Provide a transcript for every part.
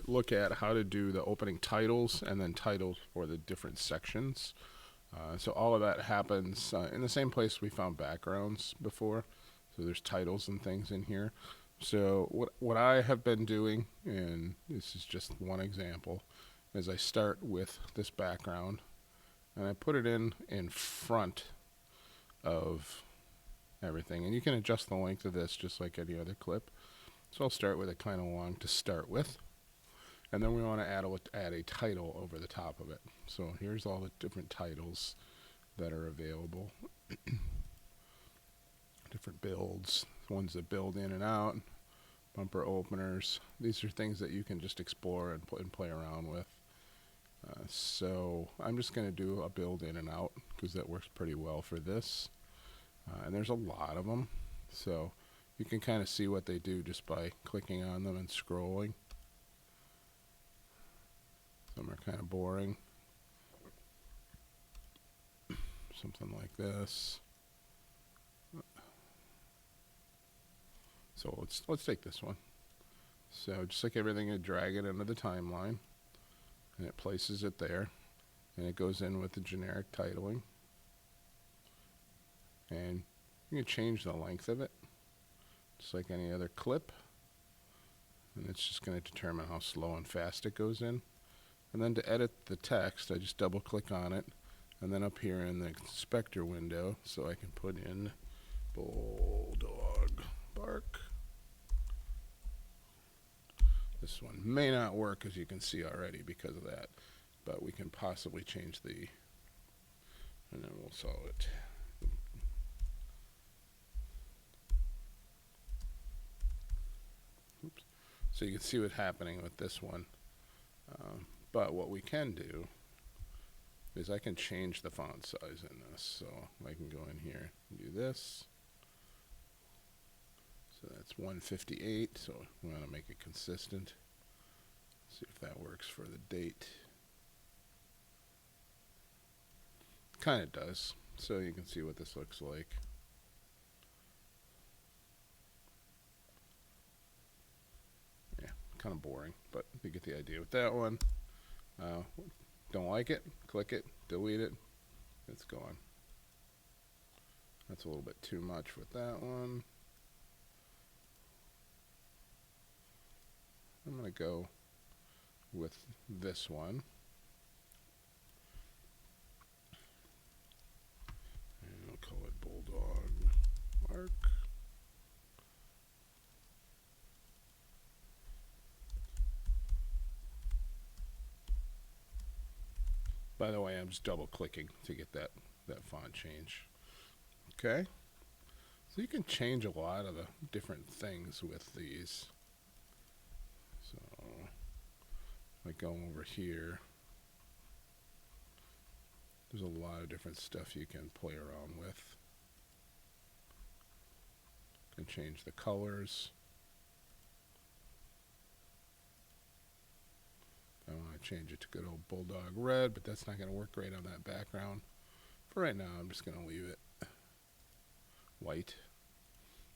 Look at how to do the opening titles and then titles for the different sections. So all of that happens in the same place we found backgrounds before. So there's titles and things in here. So what I have been doing, and this is just one example, is I start with this background and I put it in front of everything. And you can adjust the length of this just like any other clip. So I'll start with it kind of long to start with. And then we want to add a title over the top of it. So here's all the different titles that are available. Different builds, ones that build in and out, bumper openers. These are things that you can just explore and play around with. So I'm just going to do a build in and out because that works pretty well for this. And there's a lot of them. So you can kind of see what they do just by clicking on them and scrolling. Some are kind of boring. Something like this. So let's take this one. So just like everything, you drag it into the timeline, and it places it there, and it goes in with the generic titling. And you can change the length of it, just like any other clip. And it's just going to determine how slow and fast it goes in. And then to edit the text, I just double click on it, and then up here in the inspector window, so I can put in bulldog bark. This one may not work, as you can see already, because of that, but we can possibly change the, and then we'll solve it. Oops. So you can see what's happening with this one. But what we can do is I can change the font size in this. So I can go in here and do this. So that's 158. So we want to make it consistent. See if that works for the date. Kind of does. So you can see what this looks like. Yeah, kind of boring, but you get the idea with that one. Don't like it, click it, delete it, it's gone. That's a little bit too much with that one. I'm going to go with this one. And we'll call it bulldog mark. By the way, I'm just double clicking to get that font change. Okay. So you can change a lot of the different things with these. So like going over here, there's a lot of different stuff you can play around with. You can change the colors. I want to change it to good old bulldog red, but that's not going to work great on that background. For right now, I'm just going to leave it white.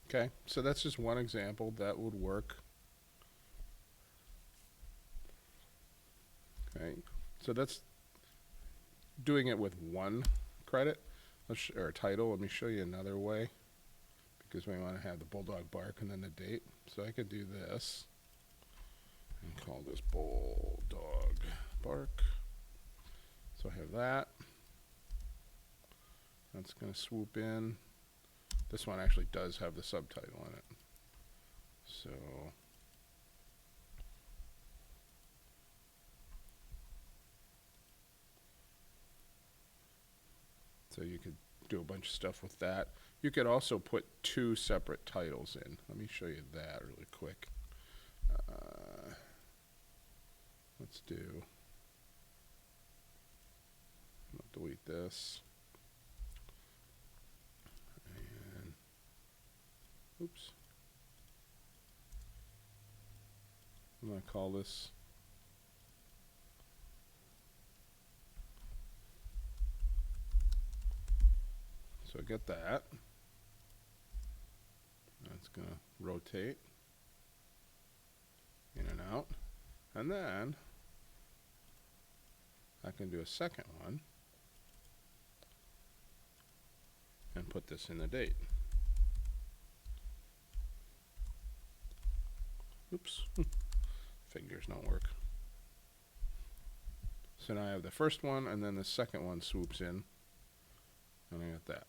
Okay, so that's just one example that would work. Okay, so that's doing it with one credit or title. Let me show you another way, because we want to have the bulldog bark and then the date. So I could do this and call this bulldog bark. So I have that. That's going to swoop in. This one actually does have the subtitle in it. So you could do a bunch of stuff with that. You could also put two separate titles in. Let me show you that really quick. Let's do, I'll delete this. And, oops. I'm going to call this so get that. That's going to rotate in and out. And then I can do a second one and put this in the date. Oops, fingers don't work. So now I have the first one, and then the second one swoops in, and I got that.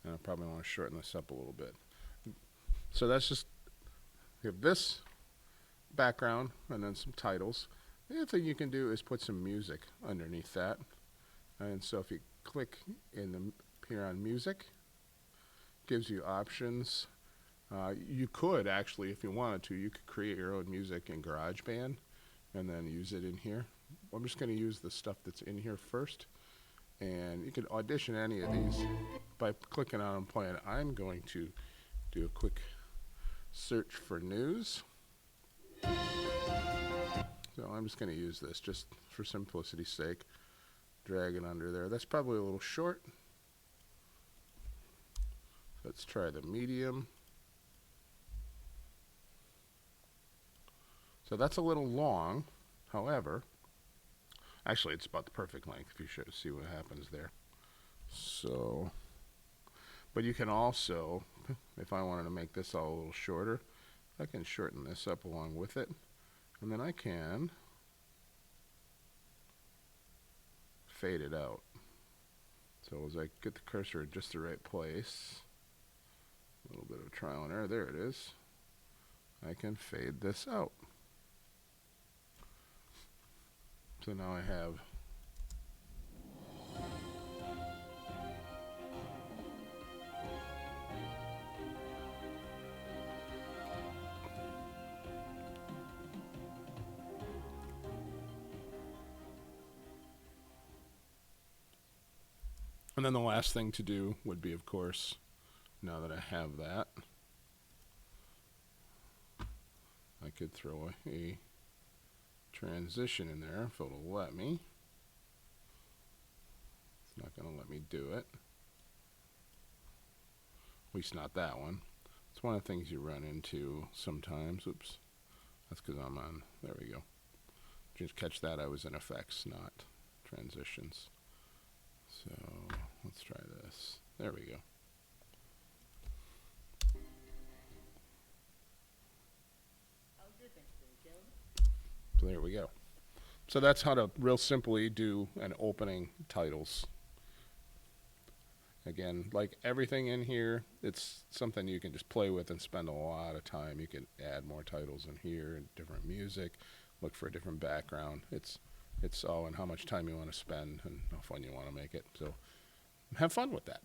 And I probably want to shorten this up a little bit. So that's just, you have this background and then some titles. The other thing you can do is put some music underneath that. And so if you click here on music, gives you options. You could actually, if you wanted to, you could create your own music in GarageBand and then use it in here. I'm just going to use the stuff that's in here first. And you can audition any of these by clicking on and playing. I'm going to do a quick search for news. So I'm just going to use this just for simplicity's sake. Drag it under there. That's probably a little short. Let's try the medium. So that's a little long. However, actually it's about the perfect length if you should see what happens there. So, but you can also, if I wanted to make this all a little shorter, I can shorten this up along with it. And then I can fade it out. So as I get the cursor at just the right place, a little bit of trial and error, there it is, I can fade this out. So now I have and then the last thing to do would be, of course, now that I have that, I could throw a transition in there if it'll let me. It's not going to let me do it. At least not that one. It's one of the things you run into sometimes. Oops. That's because I'm on. There we go. Just catch that. I was in effects, not transitions. So let's try this. There we go. So there we go. So that's how to real simply do an opening titles. Again, like everything in here, it's something you can just play with and spend a lot of time. You can add more titles in here and different music, look for a different background. It's all in how much time you want to spend and how fun you want to make it. So have fun with that.